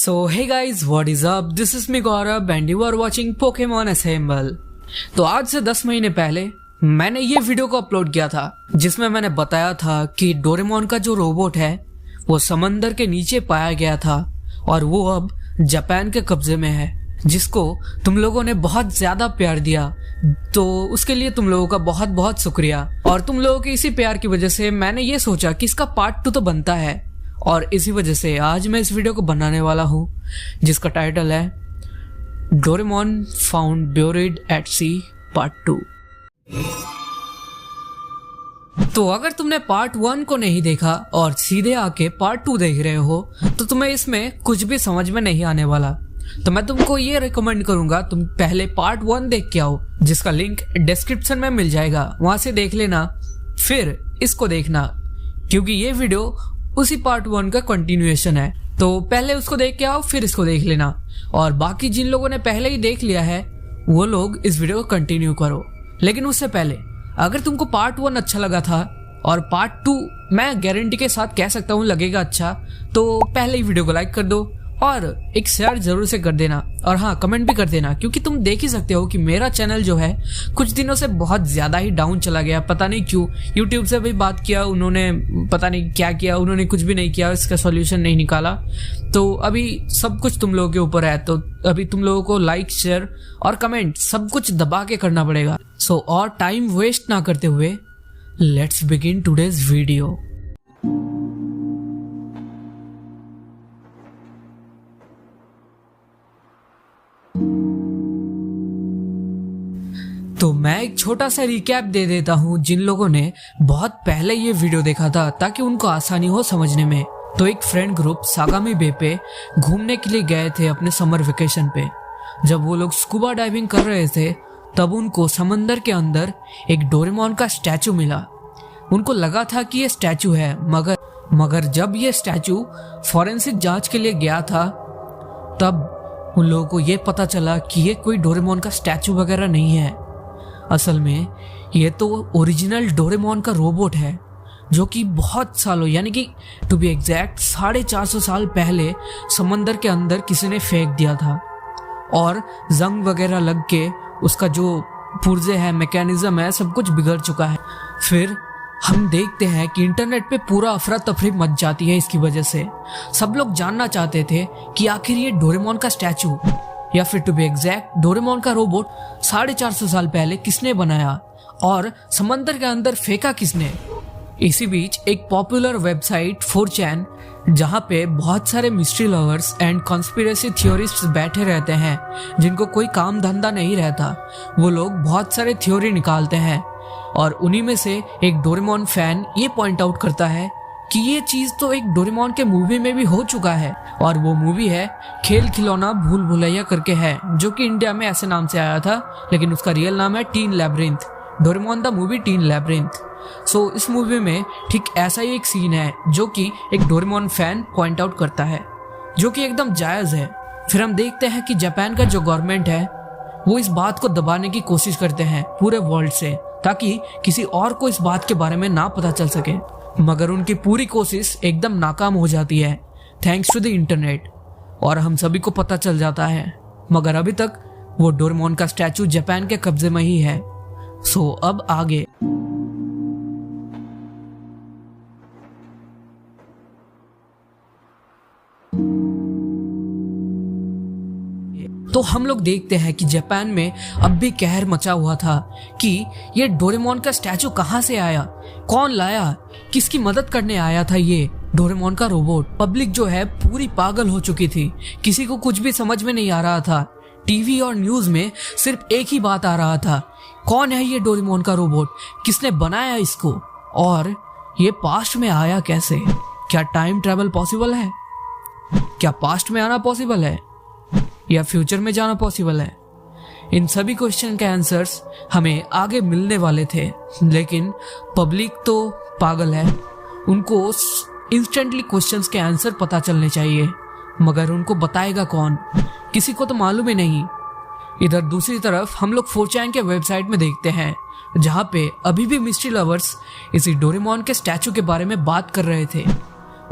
So hey guys, what is up? This is me Gaurav and you are watching Pokemon Assemble। तो आज से 10 महीने पहले मैंने ये वीडियो को अपलोड किया था जिसमें मैंने बताया था कि डोरेमोन का जो रोबोट है वो समंदर के नीचे पाया गया था और वो अब जापान के कब्जे में है, जिसको तुम लोगों ने बहुत ज्यादा प्यार दिया। तो उसके लिए तुम लोगों का बहुत बहुत शुक्रिया। और तुम लोगों के इसी प्यार की वजह से मैंने ये सोचा कि इसका पार्ट 2 तो बनता है और इसी वजह से आज मैं इस वीडियो को बनाने वाला हूँ जिसका टाइटल है Doraemon found buried at sea part 2। तो अगर तुमने पार्ट 1 को नहीं देखा और सीधे आके पार्ट 2 देख रहे हो तो तुम्हें इसमें कुछ भी समझ में नहीं आने वाला। तो मैं तुमको ये रिकमेंड करूंगा तुम पहले पार्ट 1 देख के आओ, जिसका लिंक डिस्क्रिप्शन में मिल जाएगा, वहां से देख लेना, फिर इसको देखना, क्योंकि ये वीडियो उसी पार्ट 1 का कंटिन्यूएशन है। तो पहले उसको देख के आओ फिर इसको देख लेना, और बाकी जिन लोगों ने पहले ही देख लिया है वो लोग इस वीडियो को कंटिन्यू करो। लेकिन उससे पहले अगर तुमको पार्ट 1 अच्छा लगा था और पार्ट 2 मैं गारंटी के साथ कह सकता हूँ लगेगा अच्छा, तो पहले ही वीडियो को लाइक कर दो और एक शेयर जरूर से कर देना, और हाँ कमेंट भी कर देना, क्योंकि तुम देख ही सकते हो कि मेरा चैनल जो है कुछ दिनों से बहुत ज्यादा ही डाउन चला गया। पता नहीं क्यों। यूट्यूब से भी बात किया उन्होंने, पता नहीं क्या किया उन्होंने, कुछ भी नहीं किया, इसका सॉल्यूशन नहीं निकाला। तो अभी सब कुछ तुम लोगों के ऊपर है, तो अभी तुम लोगों को लाइक शेयर और कमेंट सब कुछ दबा के करना पड़ेगा। सो और टाइम वेस्ट ना करते हुए लेट्स बिगिन टुडेज वीडियो। तो मैं एक छोटा सा रिकैप दे देता हूँ जिन लोगों ने बहुत पहले ये वीडियो देखा था, ताकि उनको आसानी हो समझने में। तो एक फ्रेंड ग्रुप सागामी बे पे घूमने के लिए गए थे अपने समर वेकेशन पे। जब वो लोग स्कूबा डाइविंग कर रहे थे तब उनको समंदर के अंदर एक डोरेमोन का स्टैचू मिला। उनको लगा था कि ये स्टैचू है, मगर जब ये स्टैचू फॉरेंसिक जांच के लिए गया था तब उन लोगों को ये पता चला कि ये कोई डोरेमोन का स्टैचू वगैरह नहीं है। असल में ये तो ओरिजिनल डोरेमोन का रोबोट है, जो कि बहुत सालों यानी कि टू बी एग्जैक्ट 450 साल पहले समंदर के अंदर किसी ने फेंक दिया था, और जंग वगैरह लग के उसका जो पुर्जे है, मैकेनिज्म है, सब कुछ बिगड़ चुका है। फिर हम देखते हैं कि इंटरनेट पे पूरा अफरा तफरी मच जाती है इसकी वजह से। सब लोग जानना चाहते थे कि आखिर ये डोरेमोन का स्टैचू या फिर टू बी एग्जैक्ट डोरेमोन का रोबोट 450 साल पहले किसने बनाया और समंदर के अंदर फेंका किसने। इसी बीच एक पॉपुलर वेबसाइट 4chan, जहां पे बहुत सारे मिस्ट्री लवर्स एंड कॉन्स्पिरेसी थियोरिस्ट्स बैठे रहते हैं जिनको कोई काम धंधा नहीं रहता, वो लोग बहुत सारे थ्योरी निकालते हैं, और उन्हीं में से एक डोरेमोन फैन ये पॉइंट आउट करता है कि ये चीज तो एक डोरेमोन के मूवी में भी हो चुका है, और वो मूवी है खेल खिलौना भूल भुलैया करके है, जो कि इंडिया में ऐसे नाम से आया था, लेकिन उसका रियल नाम है tin labyrinth, Doraemon the movie tin labyrinth. So इस मूवी में ठीक ऐसा ही एक सीन है जो कि एक डोरेमोन फैन पॉइंट आउट करता है, जो कि एकदम जायज है। फिर हम देखते हैं कि जापान का जो गवर्नमेंट है वो इस बात को दबाने की कोशिश करते हैं पूरे वर्ल्ड से, ताकि किसी और को इस बात के बारे में ना पता चल सके, मगर उनकी पूरी कोशिश एकदम नाकाम हो जाती है थैंक्स टू द इंटरनेट, और हम सभी को पता चल जाता है। मगर अभी तक वो डोरेमोन का स्टैचू जापान के कब्जे में ही है। सो अब आगे तो हम लोग देखते हैं कि जापान में अब भी कहर मचा हुआ था कि ये डोरेमोन का स्टैचू कहां से आया, कौन लाया, किसकी मदद करने आया था ये डोरेमोन का रोबोट। पब्लिक जो है पूरी पागल हो चुकी थी, किसी को कुछ भी समझ में नहीं आ रहा था। टीवी और न्यूज में सिर्फ एक ही बात आ रहा था, कौन है ये डोरेमोन का रोबोट, किसने बनाया इसको, और ये पास्ट में आया कैसे, क्या टाइम ट्रेवल पॉसिबल है, क्या पास्ट में आना पॉसिबल है या फ्यूचर में जाना पॉसिबल है। इन सभी क्वेश्चन के आंसर्स हमें आगे मिलने वाले थे, लेकिन पब्लिक तो पागल है, उनको इंस्टेंटली क्वेश्चंस के आंसर पता चलने चाहिए, मगर उनको बताएगा कौन, किसी को तो मालूम ही नहीं। इधर दूसरी तरफ हम लोग 4chan के वेबसाइट में देखते हैं, जहां पे अभी भी मिस्ट्री लवर्स इसी डोरेमोन के स्टैचू के बारे में बात कर रहे थे।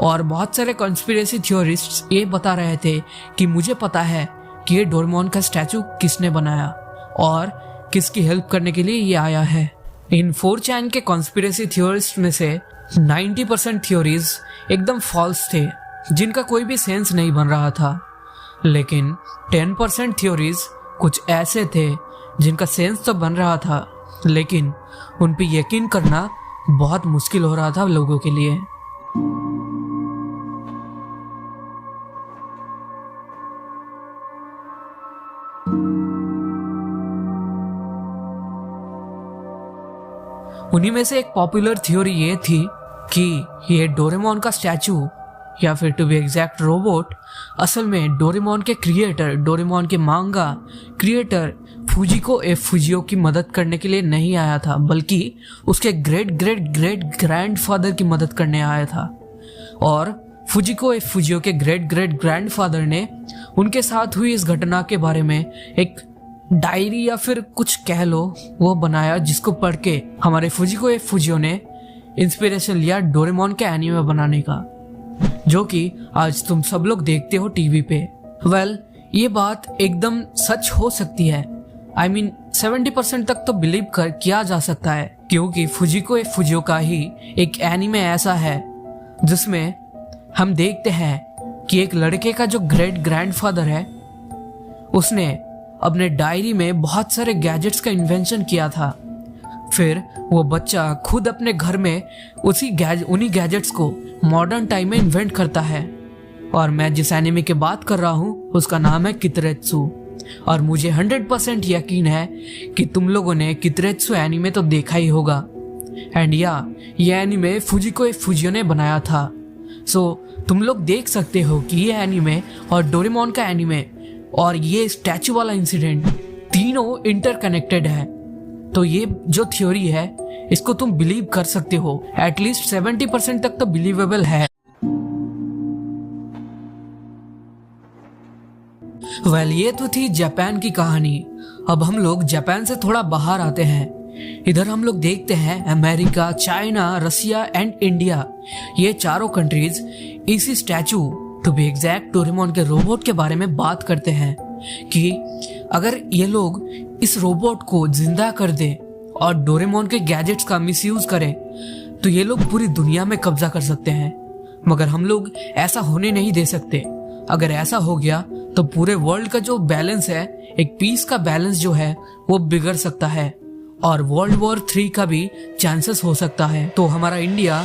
और बहुत सारे कॉन्स्पिरेसी थ्योरिस्ट्स ये बता रहे थे कि मुझे पता है कि ये डोरेमोन का स्टैचू किसने बनाया और किसकी हेल्प करने के लिए ये आया है। इन 4chan के कॉन्स्पिरेसी थ्योरिस्ट में से 90% थ्योरीज एकदम फॉल्स थे, जिनका कोई भी सेंस नहीं बन रहा था, लेकिन 10% थ्योरीज कुछ ऐसे थे जिनका सेंस तो बन रहा था, लेकिन उन पे यकीन करना बहुत मुश्किल हो रहा था लोगों के लिए। उन्हीं में से एक पॉपुलर थ्योरी ये थी कि ये डोरेमोन का स्टैचू या फिर टू बी एग्जैक्ट रोबोट असल में डोरेमोन के क्रिएटर, डोरेमोन के मांगा क्रिएटर फुजिको एफ फुजियो की मदद करने के लिए नहीं आया था, बल्कि उसके ग्रेट ग्रेट ग्रेट ग्रैंडफादर की मदद करने आया था। और फुजिको एफ फुजियो के ग्रेट ग्रेट ग्रैंडफादर ने उनके साथ हुई इस घटना के बारे में एक डायरी या फिर कुछ कह लो वो बनाया, जिसको पढ़ के हमारे फुजिको एफ फुजियो ने इंस्पिरेशन लिया डोरेमोन के एनीमे बनाने का, जो कि आज तुम सब लोग देखते हो टीवी पे। वेल, ये बात एकदम सच हो सकती है। I mean 70% तक तो बिलीव किया जा सकता है, क्योंकि फुजिको एफ फुजियो का ही एक एनीमे ऐसा है जिसमें हम देखते हैं कि एक लड़के का जो ग्रेट ग्रैंडफादर है उसने अपने डायरी में बहुत सारे गैजेट्स का इन्वेंशन किया था। फिर वो बच्चा खुद अपने घर में उन्हीं गैजेट्स को मॉडर्न टाइम में इन्वेंट करता है। और मैं जिस एनिमे की बात कर रहा हूँ उसका नाम है कितरेत्सु। और मुझे 100% यकीन है कि तुम लोगों ने कितरेत्सु एनिमे तो देखा ही होगा। एंड ये एनिमे फुजिको एफ फुजियो ने बनाया था। सो तुम लोग देख सकते हो कि ये एनिमे और डोरेमोन का एनिमे और ये स्टैचू वाला इंसिडेंट तीनों इंटरकनेक्टेड है। तो ये जो थ्योरी है इसको तुम बिलीव कर सकते हो, एटलीस्ट 70% तक तो बिलीवेबल है। वेल, ये तो थी जापान की कहानी। अब हम लोग जापान से थोड़ा बाहर आते हैं। इधर हम लोग देखते हैं America, China, Russia and India, ये चारों कंट्रीज इसी statue to be exact Doraemon के रोबोट के बारे में बात करते हैं कि अगर ये लोग इस रोबोट को जिंदा कर दे और डोरेमोन के गैजेट्स का मिसयूज करें तो ये लोग पूरी दुनिया में कब्जा कर सकते हैं। मगर हम लोग ऐसा होने नहीं दे सकते। अगर ऐसा हो गया तो पूरे वर्ल्ड का जो बैलेंस है, एक पीस का बैलेंस जो है वो बिगड़ सकता है और वर्ल्ड वॉर 3 का भी चांसेस हो सकता है। तो हमारा इंडिया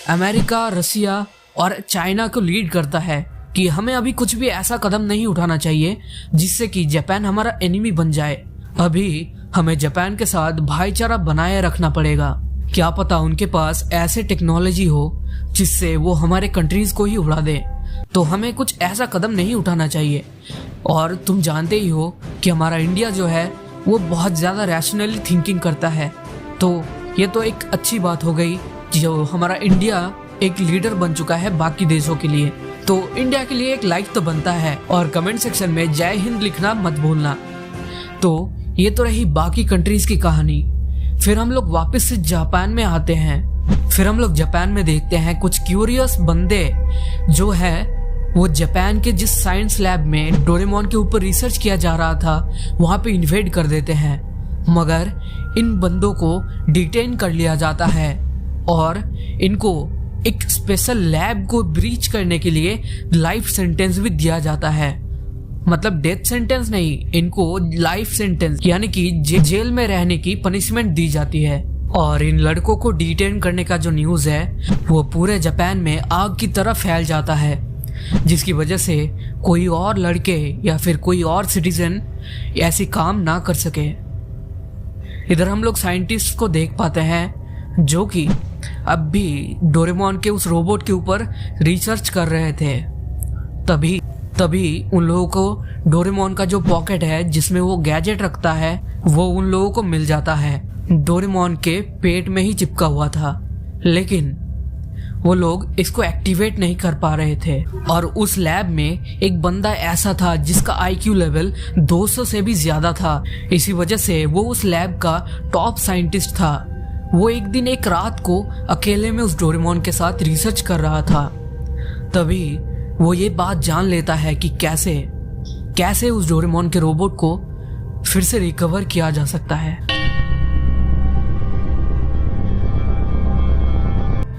अमेरिका, रसिया और चाइना को लीड करता है कि हमें अभी कुछ भी ऐसा कदम नहीं उठाना चाहिए जिससे कि जापान हमारा एनिमी बन जाए। अभी हमें जापान के साथ भाईचारा बनाए रखना पड़ेगा। क्या पता उनके पास ऐसे टेक्नोलॉजी हो जिससे वो हमारे कंट्रीज को ही उड़ा दे। तो हमें कुछ ऐसा कदम नहीं उठाना चाहिए। और तुम जानते ही हो कि हमारा इंडिया जो है वो बहुत ज़्यादा रैशनली थिंकिंग करता है। तो ये तो एक अच्छी बात हो गई जो हमारा इंडिया एक लीडर बन चुका है बाकी देशों के लिए। तो इंडिया के लिए एक लाइक तो बनता है और कमेंट सेक्शन में जय हिंद लिखना मत भूलना। तो ये तो रही बाकी कंट्रीज की कहानी। फिर हम लोग वापस से जापान में आते हैं। फिर हम लोग जापान में देखते हैं कुछ क्यूरियस बंदे जो है वो जापान के जिस साइंस लैब में डोरेमोन के ऊपर रिसर्च किया जा रहा था वहां पे इन्वेड कर देते हैं। मगर इन बंदों को डिटेन कर लिया जाता है और इनको एक स्पेशल लैब को ब्रीच करने के लिए लाइफ सेंटेंस भी दिया जाता है। मतलब डेथ सेंटेंस नहीं, इनको लाइफ सेंटेंस यानी कि जेल में रहने की पनिशमेंट दी जाती है। और इन लड़कों को डिटेन करने का जो न्यूज है वो पूरे जापान में आग की तरह फैल जाता है, जिसकी वजह से कोई और लड़के या फिर कोई और सिटीजन ऐसी काम ना कर सके। इधर हम लोग साइंटिस्ट को देख पाते हैं जो कि अब भी डोरेमोन के उस रोबोट के ऊपर रिसर्च कर रहे थे। तभी उन लोगों को डोरेमोन का जो पॉकेट है जिसमें वो गैजेट रखता है वो उन लोगों को मिल जाता है। डोरेमोन के पेट में ही चिपका हुआ था, लेकिन वो लोग इसको एक्टिवेट नहीं कर पा रहे थे। और उस लैब में एक बंदा ऐसा था जिसका IQ लेवल 200 से भी ज्यादा था। इसी वजह से वो उस लैब का टॉप साइंटिस्ट था। वो एक दिन एक रात को अकेले में उस डोरेमोन के साथ रिसर्च कर रहा था। तभी वो ये बात जान लेता है कि कैसे उस डोरेमोन के रोबोट को फिर से रिकवर किया जा सकता है।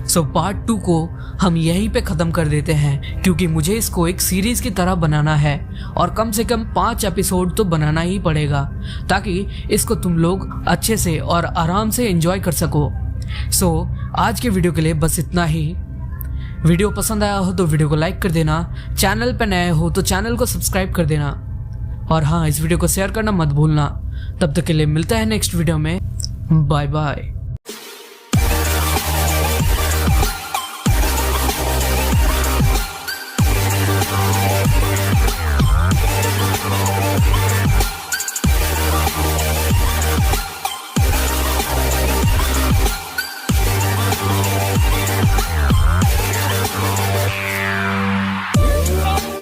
सो पार्ट 2 को हम यहीं पे खत्म कर देते हैं, क्योंकि मुझे इसको एक सीरीज की तरह बनाना है और कम से कम 5 एपिसोड तो बनाना ही पड़ेगा, ताकि इसको तुम लोग अच्छे से और आराम से एंजॉय कर सको। सो आज के वीडियो के लिए बस इतना ही। वीडियो पसंद आया हो तो वीडियो को लाइक कर देना, चैनल पे नए हो तो चैनल को सब्सक्राइब कर देना, और हाँ, इस वीडियो को शेयर करना मत भूलना। तब तक के लिए मिलता है नेक्स्ट वीडियो में। Bye bye.